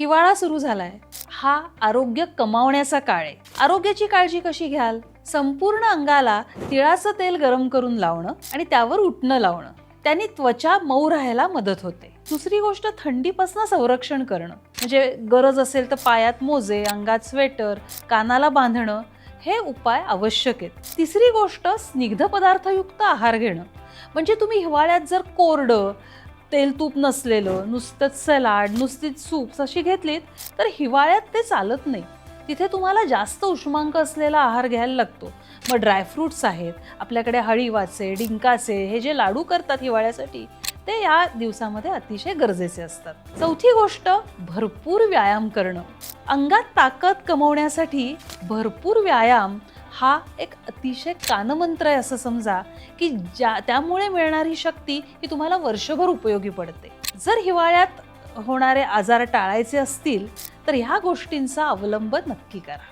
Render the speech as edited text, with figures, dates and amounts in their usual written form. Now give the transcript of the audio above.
हिवाळा सुरू झालाय. हा आरोग्य कमावण्याचा काळ आहे. आरोग्याची काळजी कशी घ्याल? संपूर्ण अंगाला तिळाचं तेल गरम करून लावणं आणि त्यावर उटणं लावणं. त्यांनी त्वचा मऊ राहायला मदत होते. दुसरी गोष्ट, थंडीपासून संरक्षण करणं. म्हणजे गरज असेल तर पायात मोजे, अंगात स्वेटर, कानाला बांधणं, हे उपाय आवश्यक आहेत. तिसरी गोष्ट, स्निग्ध पदार्थयुक्त आहार घेणं. म्हणजे तुम्ही हिवाळ्यात जर कोरडं, तेल तूप नसलेलं, नुसतंच सलाड, नुसतीच सूप्स अशी घेतलीत तर हिवाळ्यात ते चालत नाही. तिथे तुम्हाला जास्त उष्मांक असलेला आहार घ्यायला लागतो. मग ड्रायफ्रूट्स आहेत, आपल्याकडे हळीवाचे, डिंकाचे, हे जे लाडू करतात हिवाळ्यासाठी, ते या दिवसामध्ये अतिशय गरजेचे असतात. चौथी गोष्ट, भरपूर व्यायाम करणं. अंगात ताकद कमवण्यासाठी भरपूर व्यायाम हा एक अतिशय कानमंत्र आहे असं समजा, की त्यामुळे मिळणारी शक्ती ही तुम्हाला वर्षभर उपयोगी पडते. जर हिवाळ्यात होणारे आजार टाळायचे असतील तर ह्या गोष्टींचा अवलंब नक्की करा.